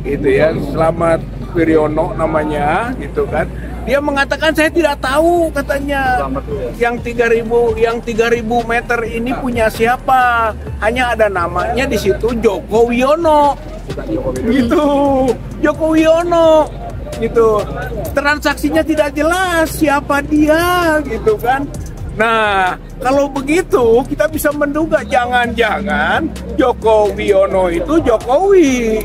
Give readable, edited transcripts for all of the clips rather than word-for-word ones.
gitu ya, Slamet Wiryono namanya, gitu kan. Dia mengatakan saya tidak tahu, katanya yang 3000 meter ini punya siapa, hanya ada namanya di situ Joko Wiono, gitu, Joko Wiono, gitu. Transaksinya tidak jelas siapa dia, gitu kan. Nah, kalau begitu kita bisa menduga jangan-jangan Joko Wiono itu Jokowi.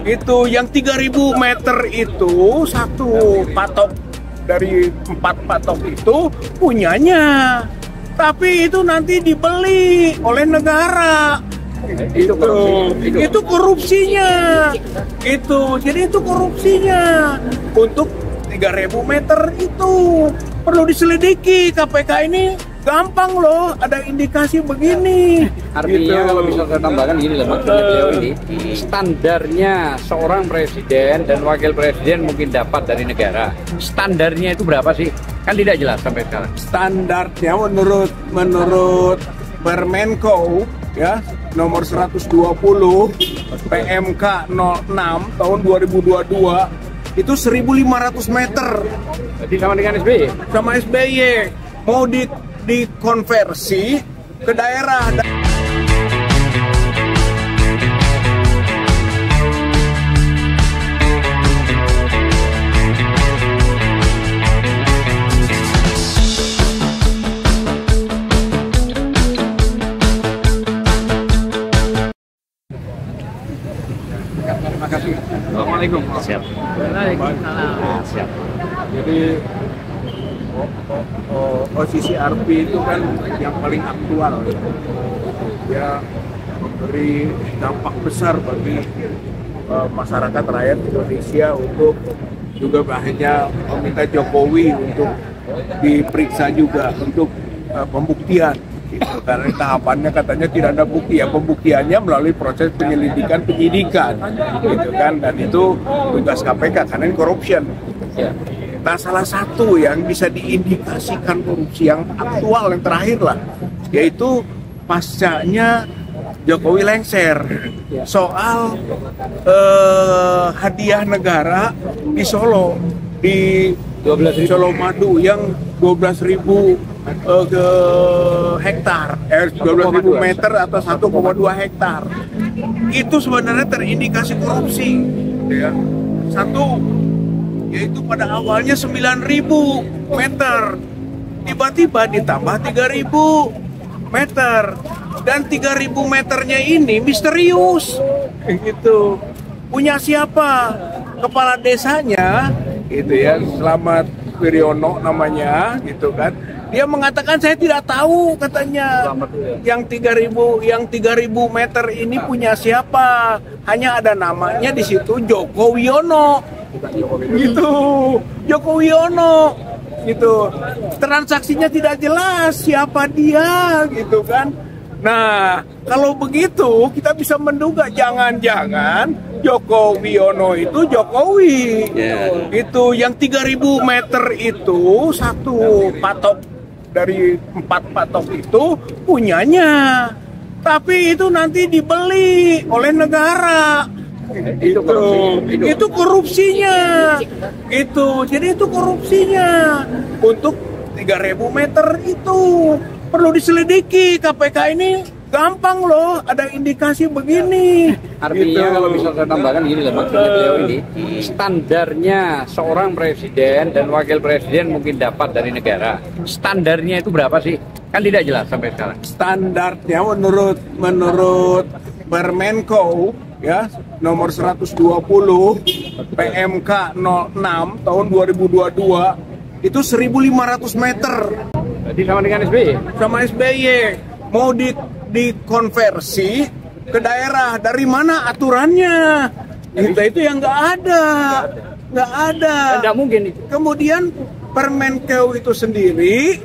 Itu yang 3000 meter itu satu patok dari 4 patok itu punyanya. Tapi itu nanti dibeli oleh negara. Itu korupsinya. Jadi itu korupsinya untuk 3000 meter itu. Perlu diselidiki, KPK ini gampang loh, ada indikasi begini. Artinya kalau bisa saya tambahkan gini loh, maksudnya beliau ini standarnya seorang presiden dan wakil presiden mungkin dapat dari negara. Standarnya itu berapa sih? Kan tidak jelas sampai sekarang. Standarnya menurut Permenko ya nomor 120 PMK 06 tahun 2022 itu 1.500 meter. Jadi sama dengan SBY? Sama SBY. Mau dikonversi ke daerah. Terima kasih. Assalamualaikum. Siap. Waalaikumsalam. Siap. Jadi posisi RP itu kan yang paling aktual, ya, memberi dampak besar bagi masyarakat rakyat Indonesia, untuk juga akhirnya meminta Jokowi untuk diperiksa juga untuk pembuktian. Gitu. Karena tahapannya katanya tidak ada bukti, ya pembuktiannya melalui proses penyidikan, gitu kan, dan itu tugas KPK karena ini corruption. Nah, salah satu yang bisa diindikasikan korupsi yang aktual, yang terakhir lah, yaitu pascanya Jokowi lengser soal hadiah negara di Solo, di Solo Madu yang 12.000 hektar, 12.000 meter atau 1,2 hektar. Itu sebenarnya terindikasi korupsi, ya. Satu, yaitu pada awalnya 9.000 meter, tiba-tiba ditambah 3.000 meter, dan 3.000 meternya ini misterius, gitu. Punya siapa? Kepala desanya, gitu ya, Slamet Wiryono namanya, gitu kan. Dia mengatakan saya tidak tahu, katanya yang 3.000 meter ini punya siapa, hanya ada namanya di situ Joko Wiono, gitu, Joko Wiono, gitu. Transaksinya tidak jelas siapa dia, gitu kan. Nah, kalau begitu kita bisa menduga jangan-jangan Joko Wiono itu Jokowi. Itu yang 3.000 meter itu satu patok dari 4 patok itu punyanya. Tapi itu nanti dibeli oleh negara. Itu korupsinya. Jadi itu korupsinya untuk 3.000 meter itu. Perlu diselidiki, KPK ini gampang loh, ada indikasi begini. Artinya kalau bisa saya tambahkan gini loh, maksudnya beliau ini standarnya seorang presiden dan wakil presiden mungkin dapat dari negara. Standarnya itu berapa sih? Kan tidak jelas sampai sekarang. Standarnya menurut Permenko ya nomor 120 PMK 06 tahun 2022 itu 1.500 meter. Jadi sama dengan SBY? Sama SBY. Mau dikonversi ke daerah. Dari mana aturannya? Itu yang nggak ada. Nggak mungkin itu. Kemudian Permenkeu itu sendiri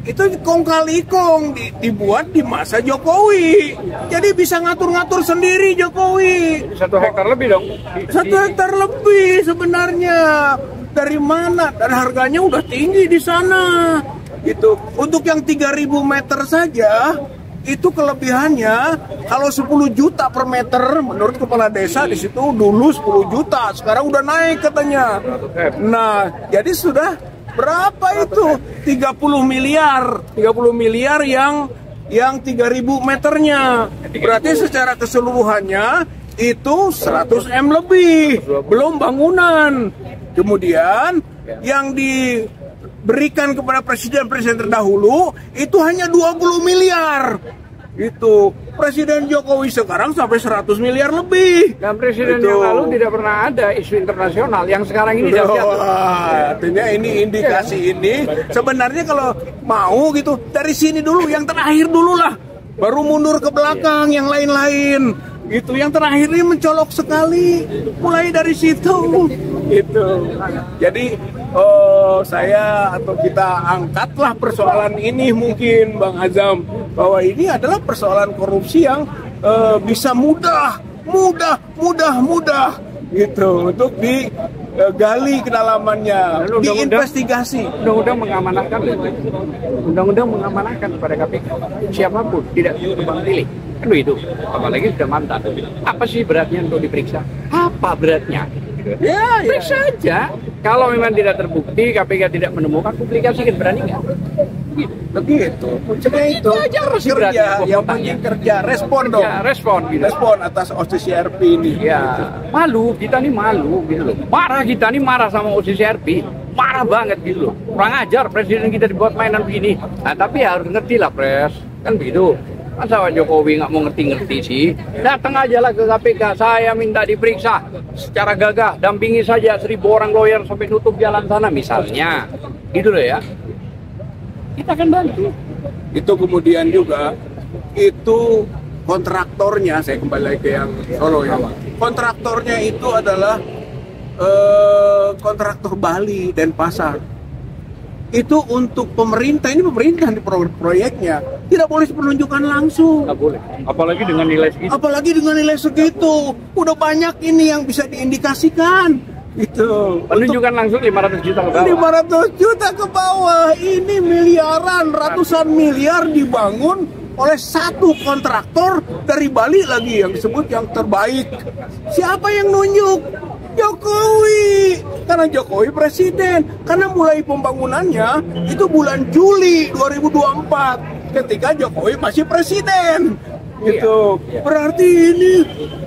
itu kong kali kong dibuat di masa Jokowi. Jadi bisa ngatur-ngatur sendiri Jokowi. 1 hektar lebih dong? 1 hektar lebih sebenarnya. Dari mana? Dan harganya udah tinggi di sana. Gitu. Untuk yang 3.000 meter saja itu kelebihannya kalau 10 juta per meter menurut kepala desa di situ dulu 10 juta, sekarang udah naik katanya. Nah, jadi sudah berapa itu? 30 miliar yang 3.000 meternya. Berarti secara keseluruhannya itu 100 M lebih, belum bangunan. Kemudian yang diberikan kepada presiden-presiden terdahulu itu hanya 20 miliar. Itu Presiden Jokowi sekarang sampai 100 miliar lebih. Dan presiden yang lalu tidak pernah ada isu internasional, yang sekarang ini artinya ini indikasi ini sebenarnya kalau mau gitu dari sini dulu, yang terakhir dulu lah, baru mundur ke belakang yang lain-lain. Itu yang terakhir ini mencolok sekali, mulai dari situ. Itu. Jadi saya atau kita angkatlah persoalan ini mungkin Bang Azam, bahwa ini adalah persoalan korupsi yang bisa mudah gitu untuk digali kedalamannya, diinvestigasi. Undang-undang mengamanahkan kepada KPK siapapun tidak tebang pilih. Kan itu, apalagi sudah mantan. Apa sih beratnya untuk diperiksa? Apa beratnya? Ya, periksa aja. Kalau memang tidak terbukti, KPK tidak menemukan, publikasikan, berani nggak? Begitu. Cuma itu aja harus kerja, yang penting kerja, respon dong. Ya, respon atas OCCRP ini. Ya, malu, kita nih malu gitu loh. Marah kita nih marah sama OCCRP. Marah banget gitu loh. Kurang ajar presiden kita dibuat mainan begini. Nah, tapi harus ngerti lah pres, kan begitu. Masa Pak Jokowi nggak mau ngerti-ngerti sih? Datang aja lah ke KPK, saya minta diperiksa secara gagah, dampingi saja 1.000 orang lawyer sampai nutup jalan sana misalnya, gitu loh ya. Kita akan bantu. Itu kemudian juga, itu kontraktornya, saya kembali lagi ke yang Solo ya. Kontraktornya itu adalah kontraktor Bali dan Pasar. Itu untuk pemerintah, ini pemerintah di proyeknya tidak boleh penunjukan langsung. Nggak boleh, apalagi dengan nilai segitu. Udah banyak ini yang bisa diindikasikan. Itu penunjukan langsung 500 juta ke bawah. 500 juta ke bawah. Ini miliaran, ratusan miliar dibangun oleh satu kontraktor dari Bali lagi yang disebut yang terbaik. Siapa yang nunjuk? Jokowi, karena Jokowi presiden, karena mulai pembangunannya itu bulan Juli 2024 ketika Jokowi masih presiden, gitu. Berarti ini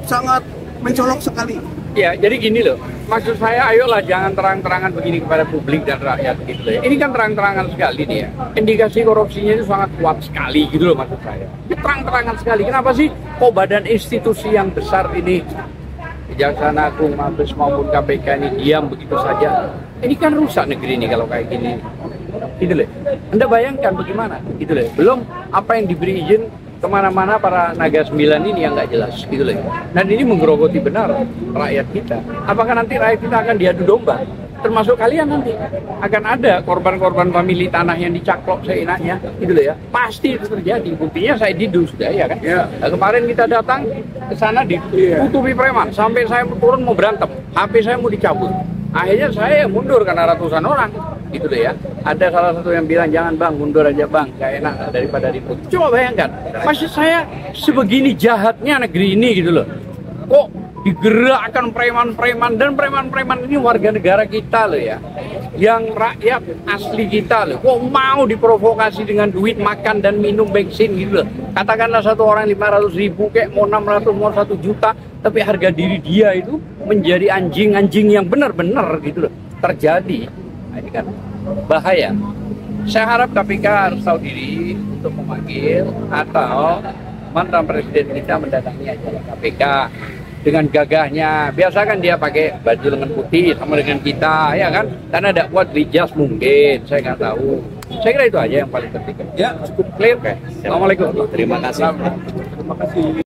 sangat mencolok sekali. Ya, jadi gini loh, maksud saya ayolah jangan terang-terangan begini kepada publik dan rakyat gitu ya. Ini kan terang-terangan sekali nih ya, indikasi korupsinya itu sangat kuat sekali gitu loh maksud saya. Ini terang-terangan sekali, kenapa sih kok badan institusi yang besar ini, Kejaksaan Agung, Mabes maupun KPK ini diam begitu saja? Ini kan rusak negeri ini kalau kayak gini, gitu loh. Anda bayangkan bagaimana, gitu loh. Belum apa yang diberi izin kemana-mana para naga 9 ini yang nggak jelas, gitu loh. Dan ini menggerogoti benar rakyat kita. Apakah nanti rakyat kita akan diadu domba? Termasuk kalian nanti akan ada korban-korban famili tanah yang dicaklok seenaknya, gitu loh ya. Pasti itu terjadi. Buktinya saya didu sudah ya kan. Ya. Nah, kemarin kita datang ke sana ditutupi preman, sampai saya turun mau berantem, HP saya mau dicabut. Akhirnya saya mundur karena ratusan orang, gitu loh ya. Ada salah satu yang bilang jangan bang, mundur aja bang, gak enak daripada ribut. Coba bayangkan, maksud saya sebegini jahatnya negeri ini gitu loh. Kok digerakkan preman-preman, dan preman-preman ini warga negara kita loh ya, yang rakyat asli kita loh, kok mau diprovokasi dengan duit makan dan minum bensin gitu loh. Katakanlah satu orang 500.000, kayak mau 600, mau 1 juta, tapi harga diri dia itu menjadi anjing-anjing yang benar-benar gitu loh terjadi. Nah, ini kan bahaya. Saya harap KPK harus tahu diri untuk memanggil atau mantan presiden kita mendatangi acara KPK dengan gagahnya. Biasakan dia pakai baju lengan putih sama dengan kita, ya kan? Karena tidak buat rijas mungkin, saya nggak tahu. Saya kira itu aja yang paling penting. Ya, cukup clear kan? Assalamualaikum. Terima kasih. Terima kasih.